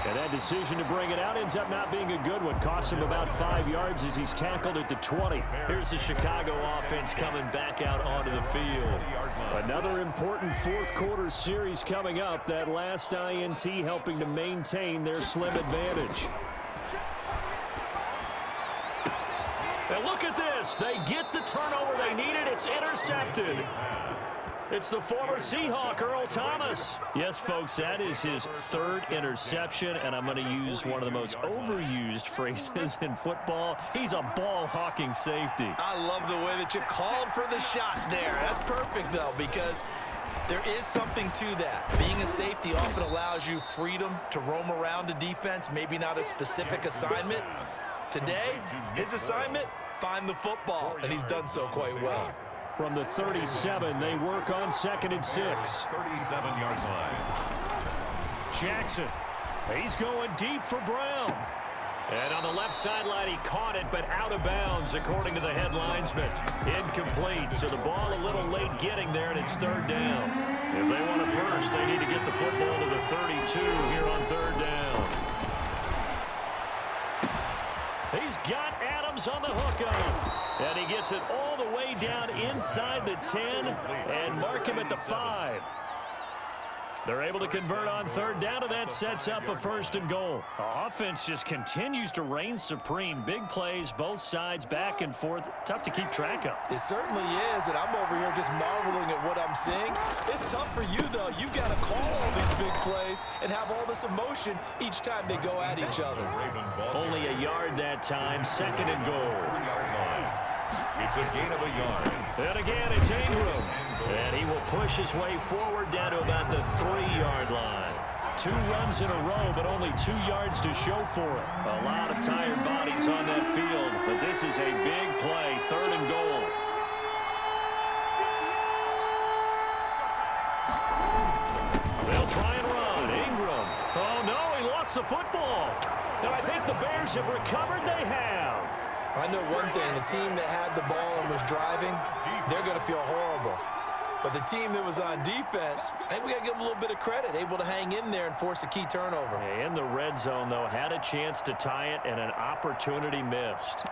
And that decision to bring it out ends up not being a good one. Costs him about 5 yards as he's tackled at the 20. Here's the Chicago offense coming back out onto the field. Another important 4th quarter series coming up. That last INT helping to maintain their slim advantage. And look at this. They get the turnover they needed. It's intercepted. It's the former Seahawk, Earl Thomas. Yes, folks, that is his third interception, and I'm going to use one of the most overused phrases in football. He's a ball-hawking safety. I love the way that you called for the shot there. That's perfect, though, because there is something to that. Being a safety often allows you freedom to roam around a defense, maybe not a specific assignment. Today, his assignment, find the football, and he's done so quite well. From the 37, they work on 2nd and 6. 37-yard line. Jackson, he's going deep for Brown. And on the left sideline, he caught it, but out of bounds, according to the head linesman. Incomplete, so the ball a little late getting there, and it's 3rd down. If they want it first, they need to get the football to the 32 here on 3rd down. He's got Adams on the hook on. And he gets it all the way down inside the 10 and mark him at the 5. They're able to convert on 3rd down, and that sets up a 1st and goal. The offense just continues to reign supreme. Big plays, both sides, back and forth. Tough to keep track of. It certainly is, and I'm over here just marveling at what I'm seeing. It's tough for you, though. You got to call all these big plays and have all this emotion each time they go at each other. Only a yard that time, 2nd and goal. It's a gain of a yard. And again, it's Ingram. And he will push his way forward down to about the 3-yard line. 2 runs in a row, but only 2 yards to show for it. A lot of tired bodies on that field, but this is a big play, 3rd and goal. They'll try and run. Ingram. Oh, no, he lost the football. And I think the Bears have recovered. They have. I know one thing, the team that had the ball and was driving, they're going to feel horrible. But the team that was on defense, I think we got to give them a little bit of credit, able to hang in there and force a key turnover. In the red zone, though, had a chance to tie it and an opportunity missed.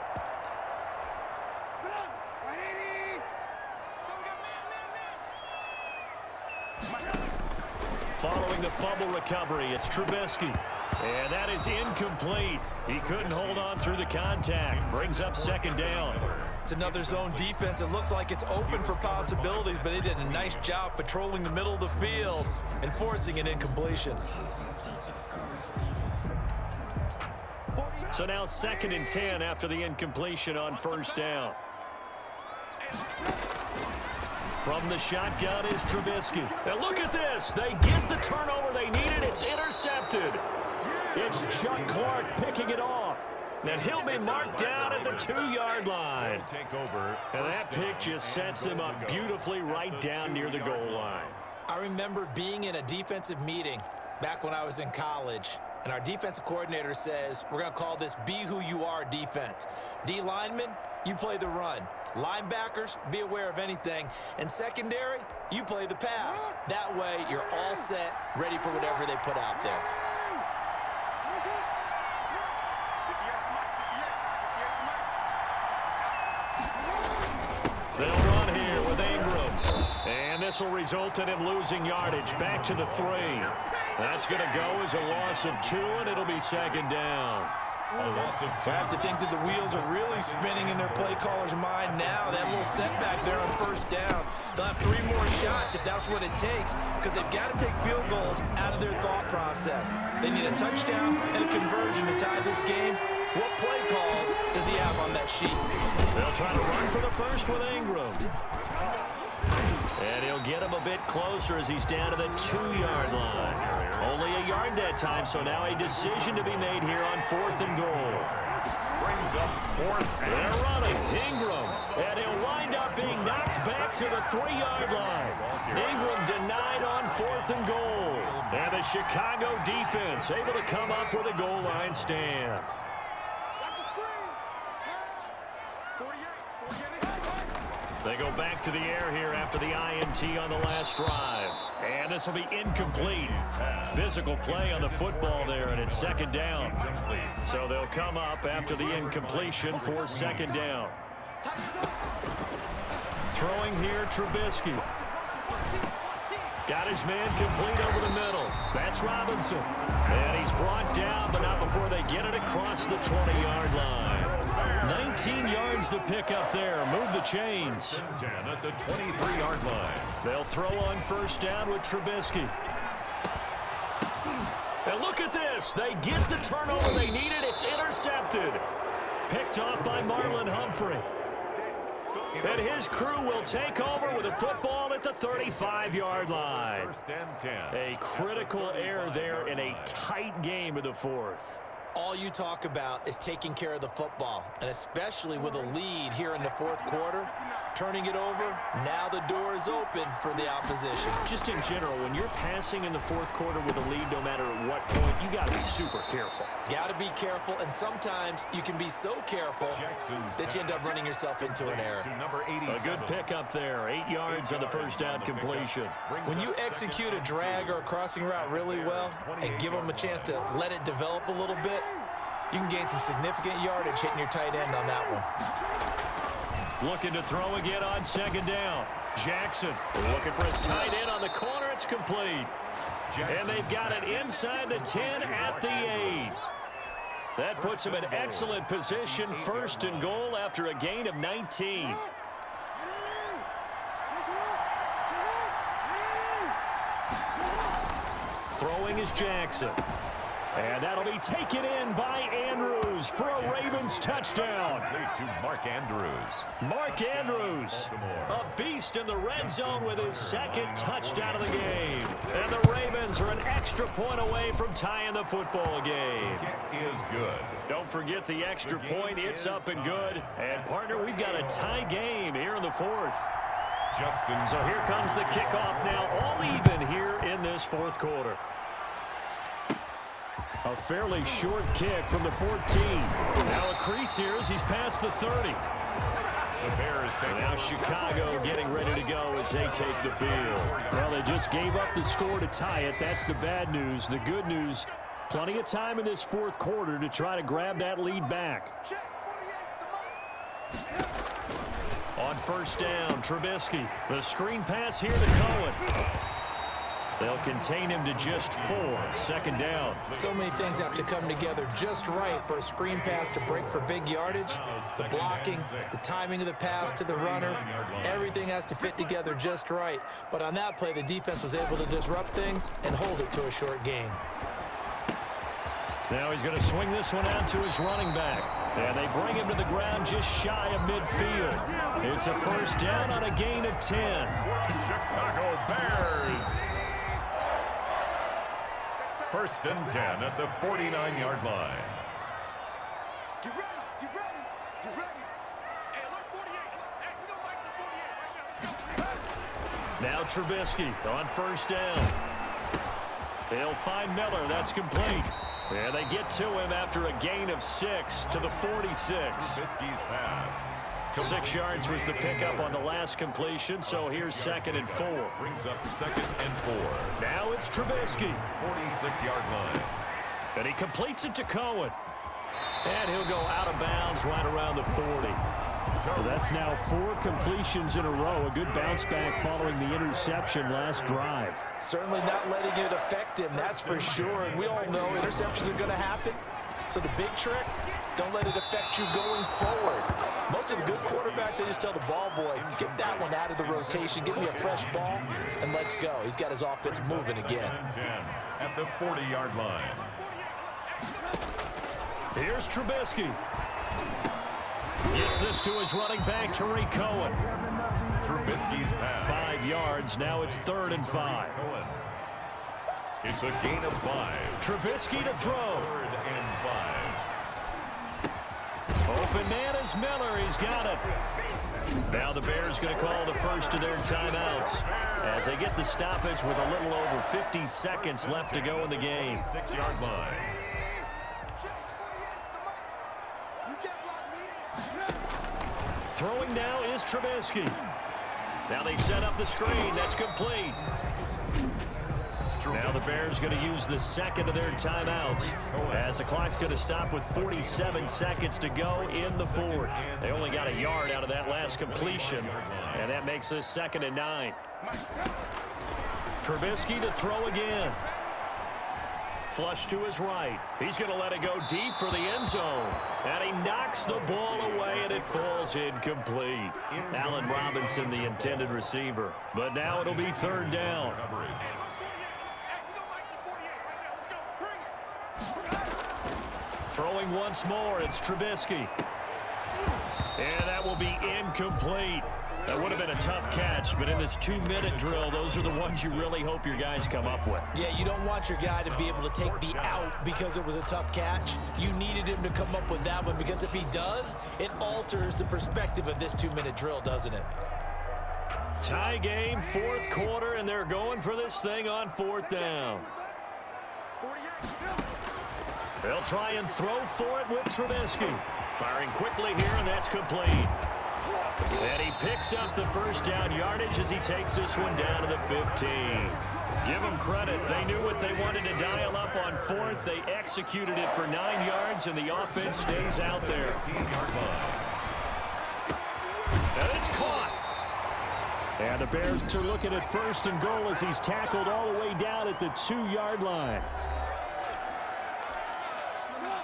Following the fumble recovery, it's Trubisky. And that is incomplete. He couldn't hold on through the contact. Brings up 2nd down. It's another zone defense. It looks like it's open for possibilities, but they did a nice job patrolling the middle of the field and forcing an incompletion. So now 2nd and 10 after the incompletion on 1st down. From the shotgun is Trubisky. And look at this. They get the turnover they needed. It's intercepted. It's Chuck Clark picking it off. And he'll be marked down at the 2-yard line. And that pick just sets him up beautifully right down near the goal line. I remember being in a defensive meeting back when I was in college, and our defensive coordinator says, we're going to call this Be Who You Are defense. D linemen, you play the run. Linebackers, be aware of anything. And secondary, you play the pass. That way, you're all set, ready for whatever they put out there. They'll run here with Ingram. And this will result in him losing yardage. Back to the 3. That's going to go as a loss of 2, and it'll be 2nd down. I have to think that the wheels are really spinning in their play caller's mind now. That little setback there on 1st down. They'll have 3 more shots if that's what it takes, because they've got to take field goals out of their thought process. They need a touchdown and a conversion to tie this game. What play calls does he have on that sheet? They'll try to run for the first with Ingram. And he'll get him a bit closer as he's down to the 2-yard line. Only a yard that time, so now a decision to be made here on 4th and goal. Brings up 4th. They're running. Ingram. And he'll wind up being knocked back to the 3-yard line. Ingram denied on 4th and goal. And the Chicago defense able to come up with a goal line stand. They go back to the air here after the INT on the last drive. And this will be incomplete. Physical play on the football there, and it's 2nd down. So they'll come up after the incompletion for 2nd down. Throwing here, Trubisky. Got his man complete over the middle. That's Robinson. And he's brought down, but not before they get it across the 20-yard line. 19 yards the pickup there. Move the chains. 10 at the 23-yard line. They'll throw on first down with Trubisky. And look at this. They get the turnover they needed. It's intercepted. Picked off by Marlon Humphrey. And his crew will take over with a football at the 35-yard line. First and 10. A critical error there in a tight game of the fourth. All you talk about is taking care of the football, and especially with a lead here in the fourth quarter, turning it over, now the door is open for the opposition. Just in general, when you're passing in the fourth quarter with a lead, no matter at what point, you got to be super careful. Got to be careful, and sometimes you can be so careful that you end up running yourself into an error. A good pickup there, 8 yards on the first down completion. When you execute a drag or a crossing route really well and give them a chance to let it develop a little bit, you can gain some significant yardage hitting your tight end on that one. Looking to throw again on second down. Jackson looking for his tight end on the corner. It's complete. And they've got it inside the 10 at the 8. That puts him in excellent position, first and goal after a gain of 19. Throwing is Jackson. And that'll be taken in by Andrews for a Ravens touchdown. To Mark Andrews. Mark Andrews, a beast in the red zone with his second touchdown of the game. And the Ravens are an extra point away from tying the football game. It is good. Don't forget the extra point. It's up and good. And, partner, we've got a tie game here in the fourth. So here comes the kickoff now, all even here in this fourth quarter. A fairly short kick from the 14. Now a crease here as he's past the 30. The Bears take now Chicago getting ready to go as they take the field. Well, they just gave up the score to tie it. That's the bad news. The good news, plenty of time in this fourth quarter to try to grab that lead back. On first down, Trubisky. The screen pass here to Cohen. They'll contain him to just 4. Second down. So many things have to come together just right for a screen pass to break for big yardage. The blocking, the timing of the pass to the runner, everything has to fit together just right. But on that play, the defense was able to disrupt things and hold it to a short gain. Now he's going to swing this one out to his running back. And they bring him to the ground just shy of midfield. It's a first down on a gain of 10. Chicago Bears. First and 10 at the 49-yard line. Get ready, get ready, get ready. Hey, look, 48. Hey, we don't like the 48 right now. Now Trubisky on first down. They'll find Miller. That's complete. And they get to him after a gain of 6 to the 46. Trubisky's pass. 6 yards was the pickup on the last completion, so here's second and 4. Brings up second and 4. Now it's Trubisky. 46-yard line. And he completes it to Cohen. And he'll go out of bounds right around the 40. So that's now 4 completions in a row. A good bounce back following the interception last drive. Certainly not letting it affect him, that's for sure. And we all know interceptions are going to happen. So the big trick, don't let it affect you going forward. Most of the good quarterbacks, they just tell the ball boy, get that one out of the rotation, get me a fresh ball, and let's go. He's got his offense moving again. 10 at the 40-yard line. Here's Trubisky. Gets this to his running back, Tariq Cohen. Trubisky's pass. 5 yards. Now it's 3rd and 5. Cohen. It's a gain of 5. Trubisky to throw. 3rd and 5. Open man is Miller. He's got it. Now the Bears going to call the first of their timeouts as they get the stoppage with a little over 50 seconds left to go in the game. 6-yard line. Throwing now is Trubisky. Now they set up the screen. That's complete. Now the Bears going to use the second of their timeouts as the clock's going to stop with 47 seconds to go in the fourth. They only got a yard out of that last completion, and that makes this 2nd and 9. Trubisky to throw again. Flush to his right. He's going to let it go deep for the end zone. And he knocks the ball away, and it falls incomplete. Allen Robinson, the intended receiver. But now it'll be third down. Throwing once more, it's Trubisky. And that will be incomplete. That would have been a tough catch, but in this 2-minute drill, those are the ones you really hope your guys come up with. Yeah, you don't want your guy to be able to take the out because it was a tough catch. You needed him to come up with that one, because if he does, it alters the perspective of this 2-minute drill, doesn't it? Tie game, fourth quarter, and they're going for this thing on fourth down. They'll try and throw for it with Trubisky. Firing quickly here, and that's complete. And he picks up the first down yardage as he takes this one down to the 15. Give them credit. They knew what they wanted to dial up on fourth. They executed it for 9 yards, and the offense stays out there. And it's caught. And the Bears are looking at first and goal as he's tackled all the way down at the 2-yard line.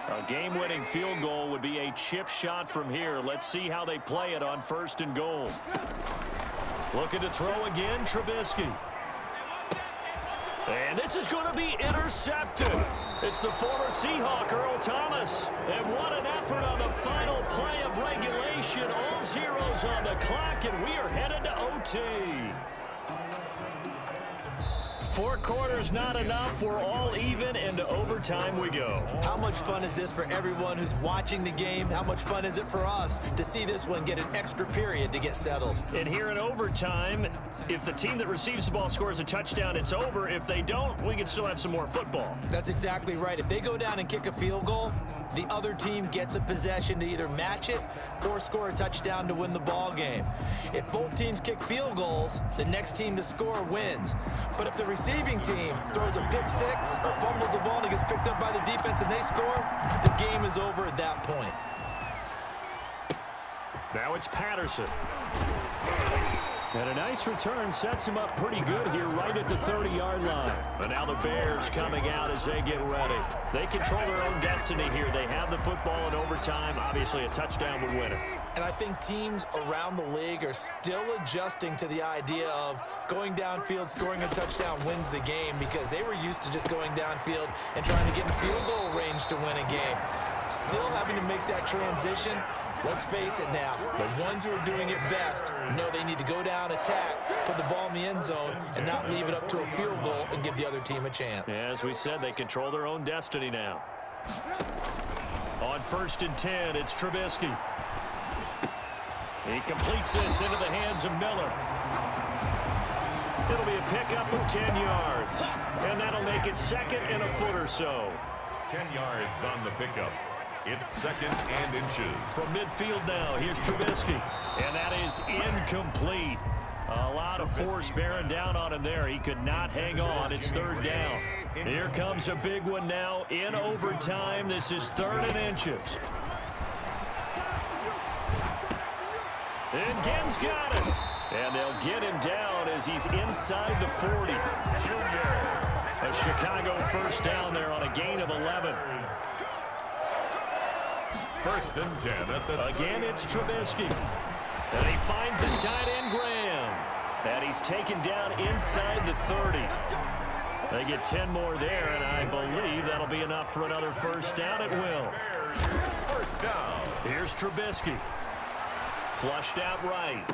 A game-winning field goal would be a chip shot from here. Let's see how they play it on first and goal. Looking to throw again, Trubisky. And this is going to be intercepted. It's the former Seahawk, Earl Thomas. And what an effort on the final play of regulation. All zeros on the clock, and we are headed to OT. 4 quarters not enough. We're all even, and to overtime we go. How much fun is this for everyone who's watching the game? How much fun is it for us to see this one get an extra period to get settled? And here in overtime, if the team that receives the ball scores a touchdown, it's over. If they don't, we can still have some more football. That's exactly right. If they go down and kick a field goal, the other team gets a possession to either match it or score a touchdown to win the ball game. If both teams kick field goals, the next team to score wins. But if the receiving team throws a pick six or fumbles the ball and it gets picked up by the defense and they score, the game is over at that point. Now it's Patterson. And a nice return sets him up pretty good here right at the 30-yard line. But now the Bears coming out as they get ready. They control their own destiny here. They have the football in overtime. Obviously, a touchdown would win it. And I think teams around the league are still adjusting to the idea of going downfield, scoring a touchdown wins the game, because they were used to just going downfield and trying to get in field goal range to win a game. Still having to make that transition. Let's face it now, the ones who are doing it best know they need to go down, attack, put the ball in the end zone, and not leave it up to a field goal and give the other team a chance. As we said, they control their own destiny now. On 1st and 10, it's Trubisky. He completes this into the hands of Miller. It'll be a pickup of 10 yards, and that'll make it 2nd and a foot or so. 10 yards on the pickup. It's 2nd and inches. From midfield now, here's Trubisky. And that is incomplete. A lot of force bearing down on him there. He could not hang on. It's 3rd down. Here comes a big one now in overtime. This is 3rd and inches. And Gen's got it. And they'll get him down as he's inside the 40. A Chicago first down there on a gain of 11. 1st and 10 at the... Again, it's Trubisky. And he finds his tight end, Graham. And he's taken down inside the 30. They get 10 more there, and I believe that'll be enough for another first down. It will. First down. Here's Trubisky. Flushed out right.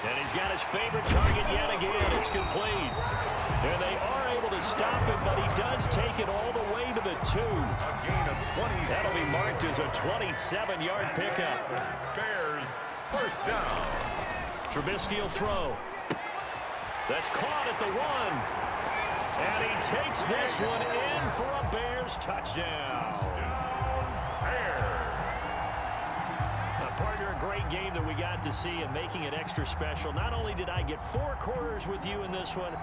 And he's got his favorite target yet again. It's complete. And they are able to stop him, but he does take it all the way to the 2. A gain of 20. That'll be marked as a 27-yard pickup. Bears first down. Trubisky will throw. That's caught at the 1. And he takes this one in for a Bears touchdown. Partner, a great game that we got to see and making it extra special. Not only did I get 4 quarters with you in this one,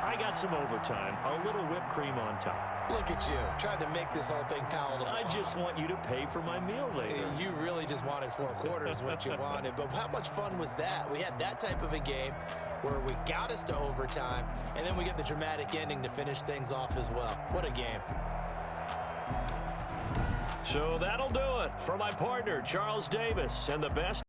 I got some overtime, a little whipped cream on top. Look at you, trying to make this whole thing palatable. I just want you to pay for my meal later. You really just wanted 4 quarters, what you wanted. But how much fun was that? We had that type of a game where we got us to overtime, and then we get the dramatic ending to finish things off as well. What a game. So that'll do it for my partner, Charles Davis, and the best